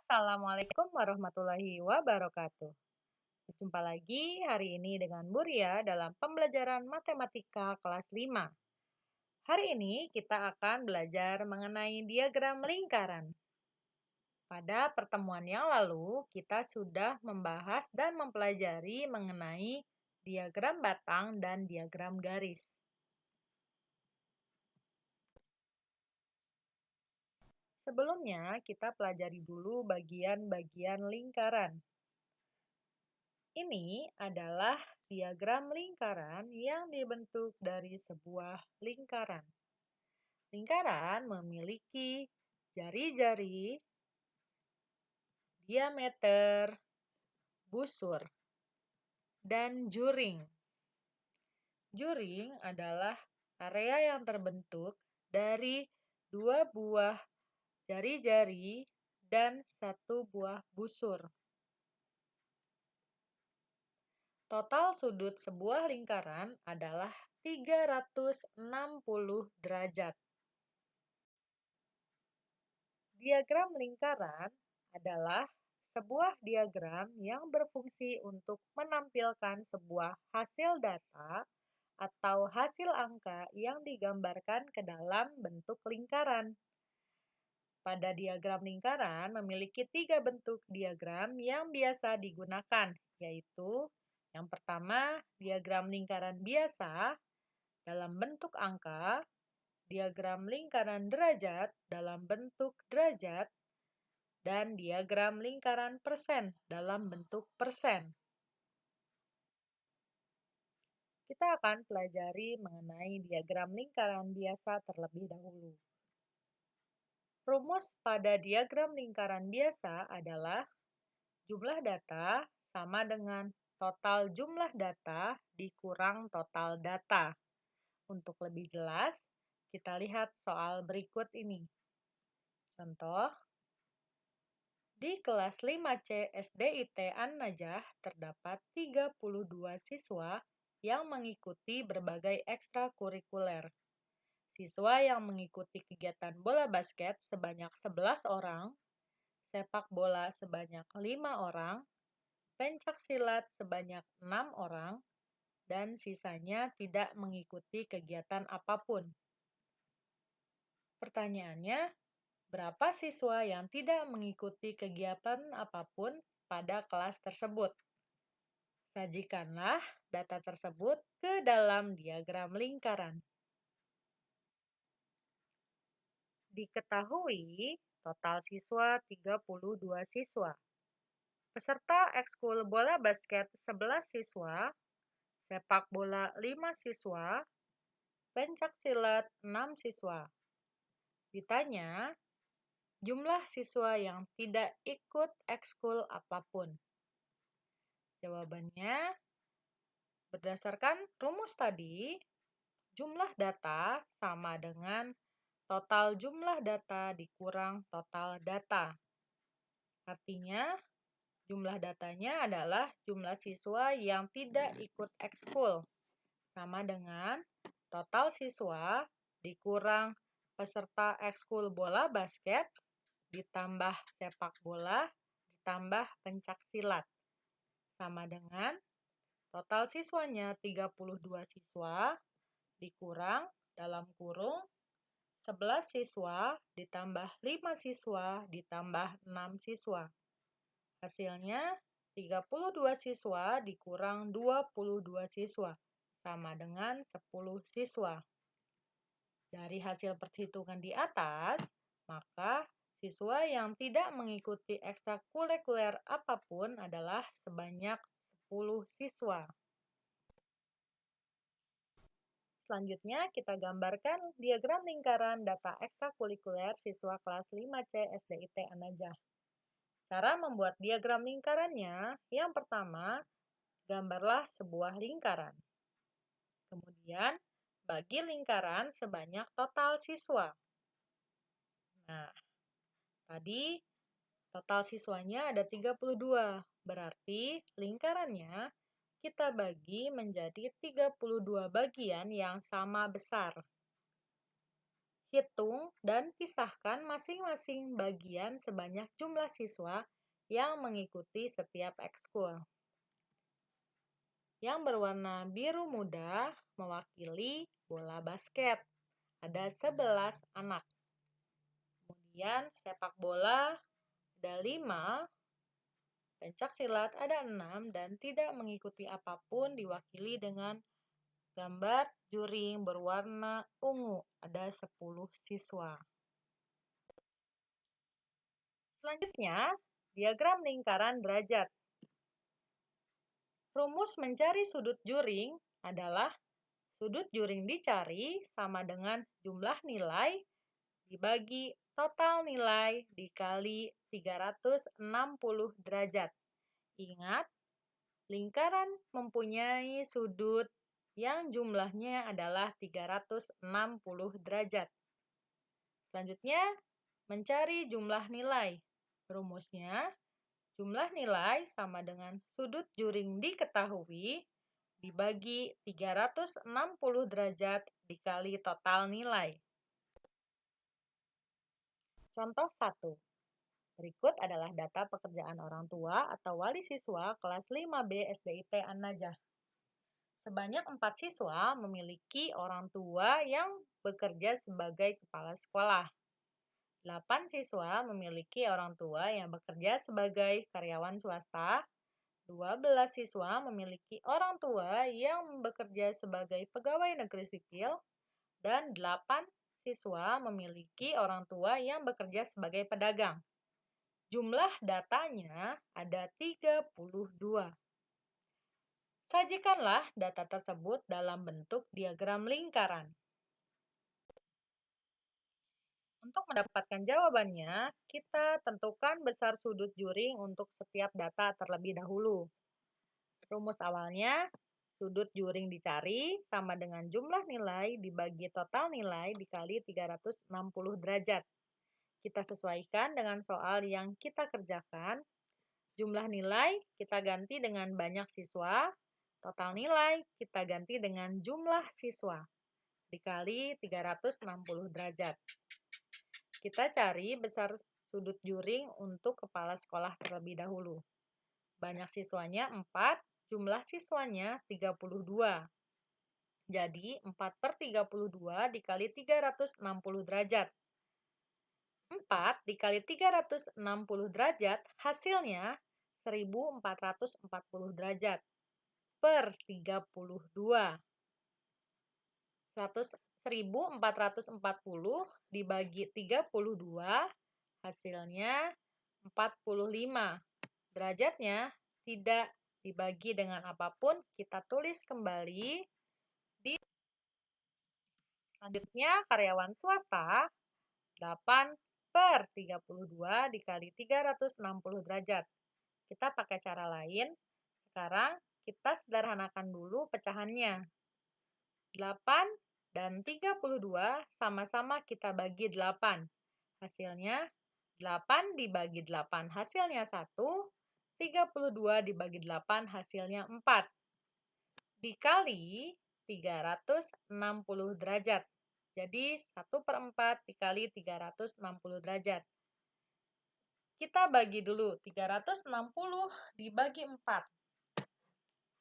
Assalamualaikum warahmatullahi wabarakatuh. Berjumpa lagi hari ini dengan Bu Ria dalam pembelajaran matematika kelas 5. Hari ini kita akan belajar mengenai diagram lingkaran. Pada pertemuan yang lalu, kita sudah membahas dan mempelajari mengenai diagram batang dan diagram garis. Sebelumnya, kita pelajari dulu bagian-bagian lingkaran. Ini adalah diagram lingkaran yang dibentuk dari sebuah lingkaran. Lingkaran memiliki jari-jari, diameter, busur, dan juring. Juring adalah area yang terbentuk dari dua buah jari-jari dan satu buah busur. Total sudut sebuah lingkaran adalah 360 derajat. Diagram lingkaran adalah sebuah diagram yang berfungsi untuk menampilkan sebuah hasil data atau hasil angka yang digambarkan ke dalam bentuk lingkaran. Pada diagram lingkaran memiliki 3 bentuk diagram yang biasa digunakan, yaitu yang pertama, diagram lingkaran biasa dalam bentuk angka, diagram lingkaran derajat dalam bentuk derajat, dan diagram lingkaran persen dalam bentuk persen. Kita akan pelajari mengenai diagram lingkaran biasa terlebih dahulu. Rumus pada diagram lingkaran biasa adalah jumlah data sama dengan total jumlah data dikurang total data. Untuk lebih jelas, kita lihat soal berikut ini. Contoh, di kelas 5C SDIT An-Najah terdapat 32 siswa yang mengikuti berbagai ekstrakurikuler. Siswa yang mengikuti kegiatan bola basket sebanyak 11 orang, sepak bola sebanyak 5 orang, pencak silat sebanyak 6 orang, dan sisanya tidak mengikuti kegiatan apapun. Pertanyaannya, berapa siswa yang tidak mengikuti kegiatan apapun pada kelas tersebut? Sajikanlah data tersebut ke dalam diagram lingkaran. Diketahui total siswa 32 siswa. Peserta ekskul bola basket 11 siswa, sepak bola 5 siswa, pencak silat 6 siswa. Ditanya, jumlah siswa yang tidak ikut ekskul apapun. Jawabannya, berdasarkan rumus tadi, jumlah data sama dengan total jumlah data dikurang total data. Artinya, jumlah datanya adalah jumlah siswa yang tidak ikut ekskul, sama dengan total siswa dikurang peserta ekskul bola basket, ditambah sepak bola, ditambah pencak silat. Sama dengan total siswanya 32 siswa, dikurang dalam kurung 11 siswa, ditambah 5 siswa, ditambah 6 siswa. Hasilnya 32 siswa dikurang 22 siswa, sama dengan 10 siswa. Dari hasil perhitungan di atas, maka siswa yang tidak mengikuti ekstrakurikuler apapun adalah sebanyak 10 siswa. Selanjutnya, kita gambarkan diagram lingkaran data ekstrakurikuler siswa kelas 5C SDIT An-Najah. Cara membuat diagram lingkarannya, yang pertama, gambarlah sebuah lingkaran. Kemudian, bagi lingkaran sebanyak total siswa. Nah, tadi total siswanya ada 32, berarti lingkarannya kita bagi menjadi 32 bagian yang sama besar. Hitung dan pisahkan masing-masing bagian sebanyak jumlah siswa yang mengikuti setiap ekskul. Yang berwarna biru muda mewakili bola basket. Ada 11 anak. Kemudian sepak bola ada 5, pencak silat ada 6, dan tidak mengikuti apapun diwakili dengan gambar juring berwarna ungu. Ada 10 siswa. Selanjutnya, diagram lingkaran derajat. Rumus mencari sudut juring adalah sudut juring dicari sama dengan jumlah nilai dibagi total nilai dikali 360 derajat. Ingat, lingkaran mempunyai sudut yang jumlahnya adalah 360 derajat. Selanjutnya, mencari jumlah nilai. Rumusnya, jumlah nilai sama dengan sudut juring diketahui dibagi 360 derajat dikali total nilai. Contoh 1. Berikut adalah data pekerjaan orang tua atau wali siswa kelas 5B SDIT An-Najah. Sebanyak 4 siswa memiliki orang tua yang bekerja sebagai kepala sekolah. 8 siswa memiliki orang tua yang bekerja sebagai karyawan swasta. 12 siswa memiliki orang tua yang bekerja sebagai pegawai negeri sipil. Dan 8 siswa memiliki orang tua yang bekerja sebagai pedagang. Jumlah datanya ada 32. Sajikanlah data tersebut dalam bentuk diagram lingkaran. Untuk mendapatkan jawabannya, kita tentukan besar sudut juring untuk setiap data terlebih dahulu. Rumus awalnya, sudut juring dicari sama dengan jumlah nilai dibagi total nilai dikali 360 derajat. Kita sesuaikan dengan soal yang kita kerjakan. Jumlah nilai kita ganti dengan banyak siswa, total nilai kita ganti dengan jumlah siswa, dikali 360 derajat. Kita cari besar sudut juring untuk kepala sekolah terlebih dahulu. Banyak siswanya 4, jumlah siswanya 32. Jadi 4/32 dikali 360 derajat. 4 dikali 360 derajat hasilnya 1440 derajat per 32. 1440 dibagi 32 hasilnya 45. Derajatnya tidak dibagi dengan apapun, kita tulis kembali. Selanjutnya karyawan swasta 8/32 dikali 360 derajat. Kita pakai cara lain. Sekarang kita sederhanakan dulu pecahannya. 8 dan 32 sama-sama kita bagi 8. Hasilnya 8 dibagi 8 hasilnya 1. 32 dibagi 8 hasilnya 4. Dikali 360 derajat. Jadi 1/4 dikali 360 derajat. Kita bagi dulu 360 dibagi 4.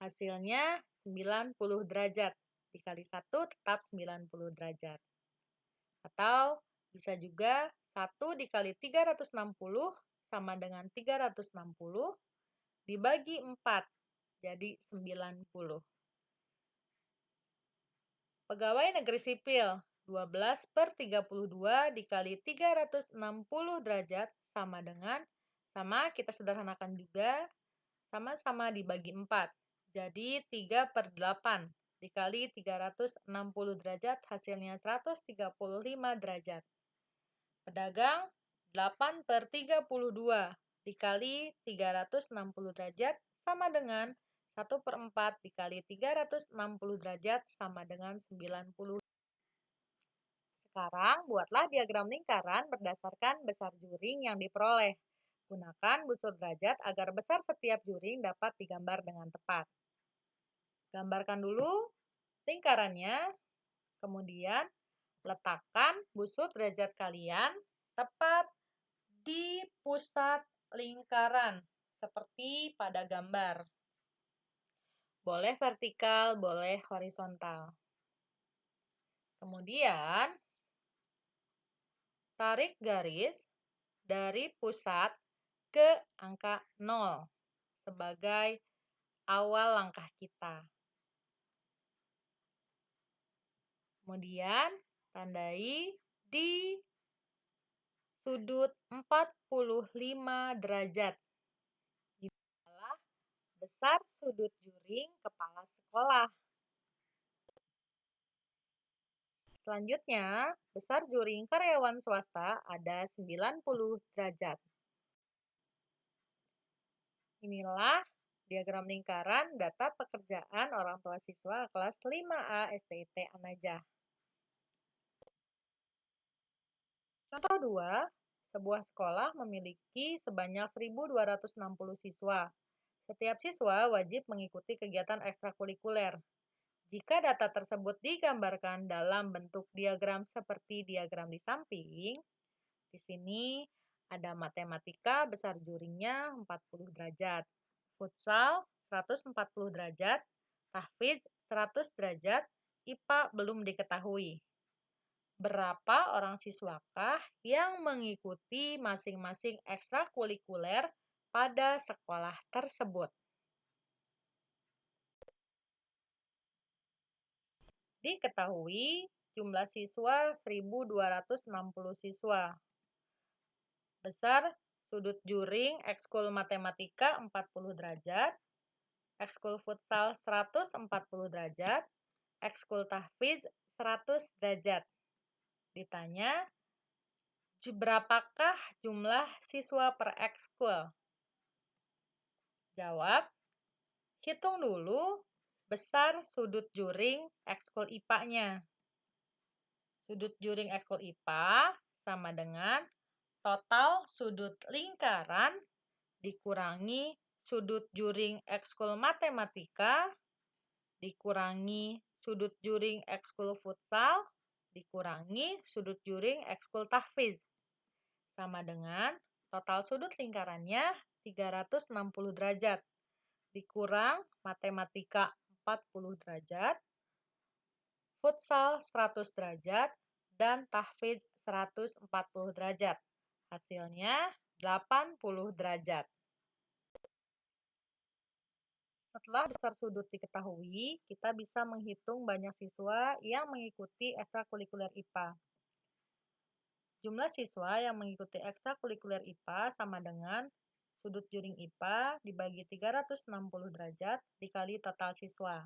Hasilnya 90 derajat. Dikali 1 tetap 90 derajat. Atau bisa juga 1 dikali 360 sama dengan 360 dibagi 4. Jadi 90. Pegawai negeri sipil 12/32 dikali 360 derajat sama dengan, kita sederhanakan juga, sama-sama dibagi 4. Jadi 3/8 dikali 360 derajat hasilnya 135 derajat. Pedagang 8/32 dikali 360 derajat sama dengan 1/4 dikali 360 derajat sama dengan 90. Sekarang buatlah diagram lingkaran berdasarkan besar juring yang diperoleh. Gunakan busur derajat agar besar setiap juring dapat digambar dengan tepat. Gambarkan dulu lingkarannya, kemudian Letakkan busur derajat kalian tepat di pusat lingkaran, seperti pada gambar. Boleh vertikal, boleh horizontal. Kemudian, tarik garis dari pusat ke angka 0 sebagai awal langkah kita. Kemudian, tandai di sudut 45 derajat. Ini adalah besar sudut juring kepala sekolah. Selanjutnya, besar juring karyawan swasta ada 90 derajat. Inilah diagram lingkaran data pekerjaan orang tua siswa kelas 5A STIT Anajah. Contoh 2, sebuah sekolah memiliki sebanyak 1.260 siswa. Setiap siswa wajib mengikuti kegiatan ekstrakurikuler. Jika data tersebut digambarkan dalam bentuk diagram seperti diagram di samping, di sini ada matematika besar juringnya 40 derajat, futsal 140 derajat, tahfidz 100 derajat, IPA belum diketahui. Berapa orang siswakah yang mengikuti masing-masing ekstrakurikuler pada sekolah tersebut? Diketahui jumlah siswa 1.260 siswa. Besar sudut juring ekskul matematika 40 derajat, ekskul futsal 140 derajat, ekskul tahfidz 100 derajat. Ditanya, berapakah jumlah siswa per ekskul? Jawab, hitung dulu besar sudut juring ekskul IPA-nya. Sudut juring ekskul IPA sama dengan total sudut lingkaran dikurangi sudut juring ekskul matematika dikurangi sudut juring ekskul futsal dikurangi sudut juring ekskul tahfidz sama dengan total sudut lingkarannya 360 derajat dikurang matematika 40 derajat, futsal 100 derajat, dan tahfidz 140 derajat. Hasilnya 80 derajat. Setelah besar sudut diketahui, kita bisa menghitung banyak siswa yang mengikuti ekstrakurikuler IPA. Jumlah siswa yang mengikuti ekstrakurikuler IPA sama dengan sudut juring IPA dibagi 360 derajat dikali total siswa.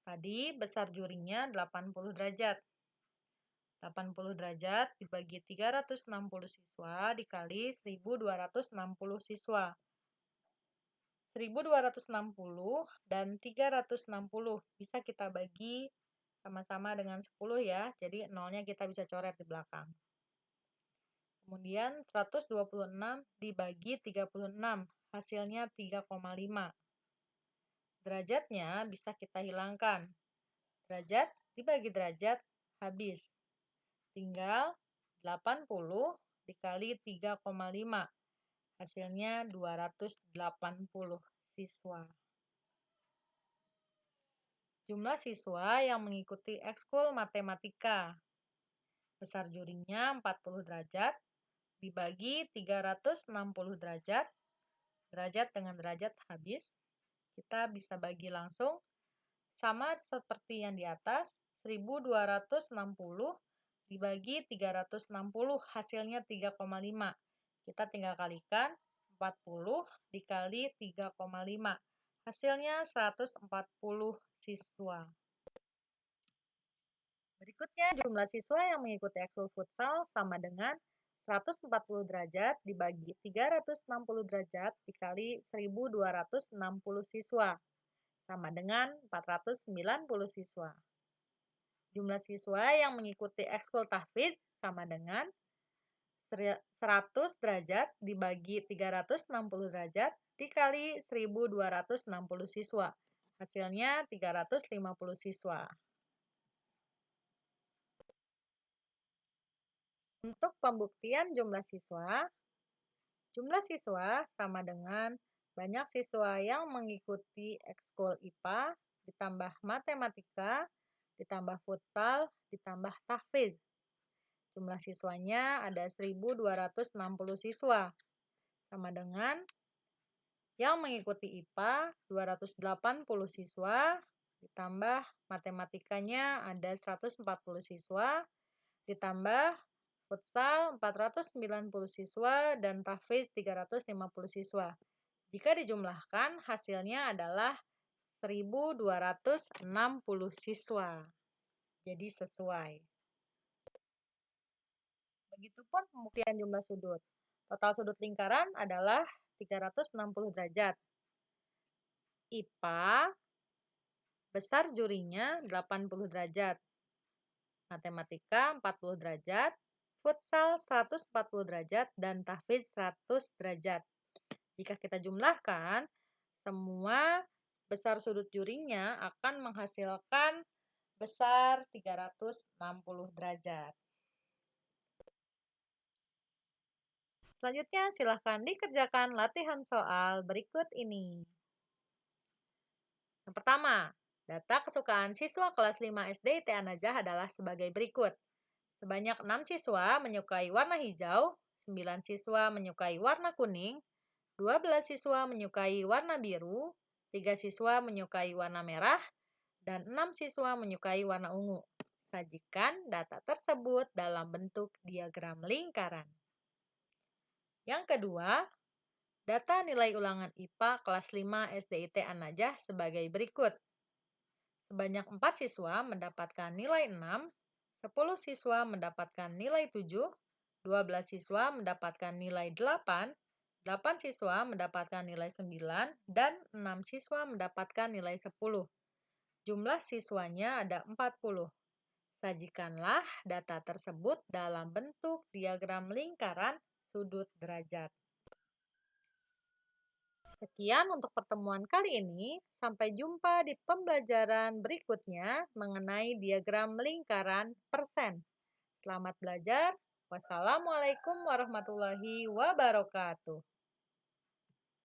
Tadi besar juringnya 80 derajat. 80 derajat dibagi 360 siswa dikali 1.260 siswa. 1.260 dan 360 bisa kita bagi sama-sama dengan 10 ya. Jadi nolnya kita bisa coret di belakang. Kemudian 126 dibagi 36, hasilnya 3,5. Derajatnya bisa kita hilangkan. Derajat dibagi derajat habis. Tinggal 80 dikali 3,5. Hasilnya 280 siswa. Jumlah siswa yang mengikuti ekskul matematika. Besar juringnya 40 derajat dibagi 360 derajat. Derajat dengan derajat habis. Kita bisa bagi langsung sama seperti yang di atas, 1.260 dibagi 360 hasilnya 3,5. Kita tinggal kalikan 40 dikali 3,5. Hasilnya 140 siswa. Berikutnya jumlah siswa yang mengikuti ekskul futsal sama dengan 140 derajat dibagi 360 derajat dikali 1.260 siswa sama dengan 490 siswa. Jumlah siswa yang mengikuti ekskul tahfidz sama dengan 100 derajat dibagi 360 derajat dikali 1.260 siswa. Hasilnya 350 siswa. Untuk pembuktian jumlah siswa sama dengan banyak siswa yang mengikuti ekskul IPA, ditambah matematika, ditambah futsal, ditambah tahfiz. Jumlah siswanya ada 1.260 siswa, sama dengan yang mengikuti IPA 280 siswa, ditambah matematikanya ada 140 siswa, ditambah futsal 490 siswa, dan tahfiz 350 siswa. Jika dijumlahkan, hasilnya adalah 1.260 siswa. Jadi sesuai. Begitupun pembuktian jumlah sudut. Total sudut lingkaran adalah 360 derajat. IPA besar jurinya 80 derajat. Matematika 40 derajat, futsal 140 derajat, dan tahfiz 100 derajat. Jika kita jumlahkan, semua besar sudut jurinya akan menghasilkan besar 360 derajat. Selanjutnya, silahkan dikerjakan latihan soal berikut ini. Yang pertama, data kesukaan siswa kelas 5 SD TA Najah adalah sebagai berikut. Sebanyak 6 siswa menyukai warna hijau, 9 siswa menyukai warna kuning, 12 siswa menyukai warna biru, 3 siswa menyukai warna merah, dan 6 siswa menyukai warna ungu. Sajikan data tersebut dalam bentuk diagram lingkaran. Yang kedua, data nilai ulangan IPA kelas 5 SDIT An-Najah sebagai berikut. Sebanyak 4 siswa mendapatkan nilai 6, 10 siswa mendapatkan nilai 7, 12 siswa mendapatkan nilai 8, 8 siswa mendapatkan nilai 9, dan 6 siswa mendapatkan nilai 10. Jumlah siswanya ada 40. Sajikanlah data tersebut dalam bentuk diagram lingkaran sudut derajat. Sekian untuk pertemuan kali ini. Sampai jumpa di pembelajaran berikutnya mengenai diagram lingkaran persen. Selamat belajar. Wassalamualaikum warahmatullahi wabarakatuh.